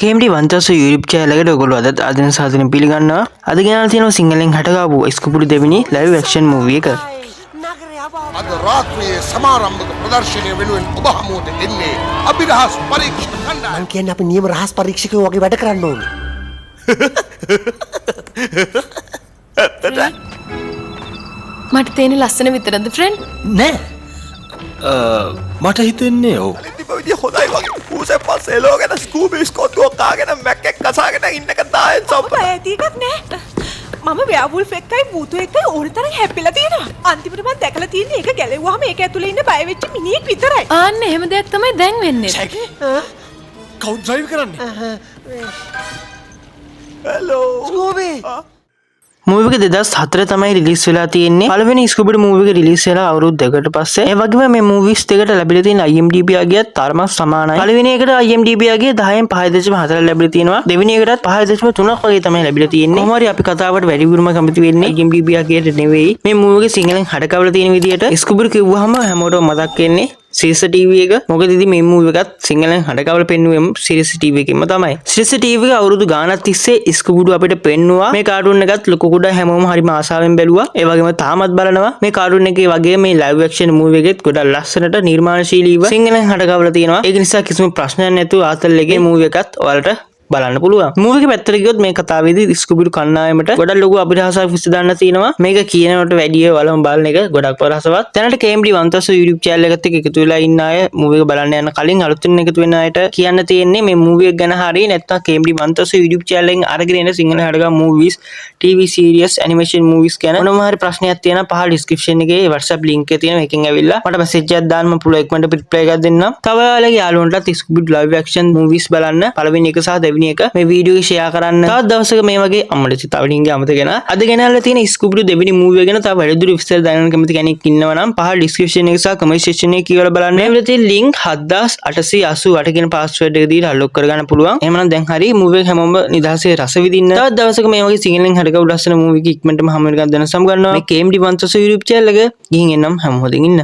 KMD 1000 YouTube channel එකට ඔයගොල්ලෝ අද ආදින සාධනෙ පිළිගන්නවා. අද ගෙනල්ලා තියෙනවා සිංහලෙන් හටගාපු ස්කුබුඩු දෙවෙනි live action movie එක. අද රාත්‍රියේ සමාරම්භක ප්‍රදර්ශනය වෙනුවෙන් ඔබ හමුවට එන්නේ අභිරහස් පරීක්ෂක කණ්ඩායම. මං කියන්නේ අපි නියම රහස් පරීක්ෂකයෝ වගේ වැඩ කරන්න ඕනේ. මට තේරෙන්නේ ලස්සන විතරද ෆ්‍රෙන්ඩ්? නෑ මට හිතෙන්නේ ඔව් විදිය හොඳයි වගේ ඌසේ පස්සේ ලෝගෙන ස්කූබි ස්කොට්ටුවක් කාගෙන මැක්කෙක් කසාගෙන ඉන්නක තායෙන් සම්පත ඇති එකක් නෑ මම ව්‍යාවුල්ෆ් එක්කයි භූතෝ එක්කයි ඕන තරම් හැප්පිලා තියෙනවා අන්තිමට මම දැකලා තියෙන්නේ ඒක ගැලෙව්වහම ඒක ඇතුලේ ඉන්න බය වෙච්ච මිනිහෙක් විතරයි ආන්න එහෙම දෙයක් තමයි දැන් වෙන්නේ කවුද ඩ්‍රයිව් කරන්නේ හෙලෝ ස්කූබි मूवी එක 2004 තමයි රිලීස් වෙලා තියෙන්නේ. පළවෙනි ස්කුබුඩු මූවි එක රිලීස් වෙලා අවුරුදු දෙකකට පස්සේ. ඒ වගේම මේ මූවිස් දෙකට ලැබිලා තියෙන IMDb අගයත් තරමක් සමානයි. පළවෙනි එකට IMDb අගය 10න් 5.4 ලැබිලා තියෙනවා. දෙවෙනි එකටත් 5.3ක් වගේ තමයි ලැබිලා තියෙන්නේ. කොහොම හරි අපි කතාවට වැඩිපුරම කැමති වෙන්නේ IMDb අගයට නෙවෙයි. මේ මූවි එක සිංහලෙන් හඩකවලා තියෙන විදිහට ස්කුබුඩු කිව්වහම හැමෝටම මතක් වෙන්නේ සිරිස TV එක. මොකද ඉතින් මේ මූවි එකත් සිංහලෙන් හඩකවල පෙන්නුවෙම සිරිස TV එකෙන්ම තමයි. සිරිස TV එක අවුරුදු ගාණක් තිස්සේ ස්කුබුඩු අපිට පෙන්නුවා. මේ කාටුන් එකත් ලොකු කුඩා හැමෝම හරිම ආසාවෙන් බැලුවා. ඒ වගේම තාමත් බලනවා. මේ කාටුන් එකේ වගේ මේ ලයිව් ඇක්ෂන් මූවි එකෙත් ගොඩක් ලස්සනට නිර්මාණශීලීව සිංහලෙන් හඩකවල තියෙනවා. ඒක නිසා කිසිම ප්‍රශ්නයක් නැතුව ආතල් එකේ මූවි එකත් ඔයාලට බලන්න පුළුවන්. මූවි එක පැත්තට ගියොත් මේ කතාවේදී ස්කුබිඩු කණ්ඩායමට ගොඩක් ලොකු අභිරහසක් විසඳන්න තියෙනවා. මේක කියනකොට වැඩිය වලම බලන එක ගොඩක් රසවත්. දැනට KMD 1000 YouTube channel එකත් එක්ක එකතු වෙලා ඉන්න අය මූවි එක බලන්න යන කලින් අලුතින් එකතු වෙන අයට කියන්න තියෙන්නේ මේ මූවි එක ගැන හරිය නැත්නම් KMD 1000 YouTube channel එකෙන් අරගෙන එන Sinhala හඩගා movies, TV series, animation movies ගැන මොනම හරි ප්‍රශ්නයක් තියෙනවා පහළ description එකේ WhatsApp link එක තියෙනවා. එකෙන් ඇවිල්ලා මට message එකක් දාන්න මම පුළුවන් ඉක්මනට reply එකක් දෙන්නම්. තව ඔයාලගේ යාළුවන්ටත් ස්කුබිඩු live action movies බලන්න පළවෙනි එක සහ දෙවෙනි එක මේ වීඩියෝ එක ෂෙයා කරන්න. තවත් දවසක මේ වගේ අම්මලට චිතාවලින්ගේ අමතගෙන අද ගෙනල්ලා තියෙන ස්කුබිඩු දෙවෙනි මූවි එක ගැන තව වැඩිදුර විස්තර දැනගන්න කැමති කෙනෙක් ඉන්නවා නම් පහළ ඩිස්ක්‍රිප්ෂන් එක සහ කමෙන්ට් සෙක්ෂන් එකේ කියලා බලන්න. මේ විදිහට තියෙන link 7888 කියන පාස්වර්ඩ් එක දීලා අන්ලොක් කරගන්න පුළුවන්. එහෙමනම් දැන් හරි මූවි එක හැමෝම නිදහසේ රස විඳින්න. තවත් දවසක මේ වගේ සිංහලෙන් හරකව ලස්සන මූවි එක ඉක්මනටම හැම එකක් දැන සම් ගන්නවා. මේ KMD 1000 YouTube channel එක ගිහින් එන්නම් හැම හොදින් ඉන්න.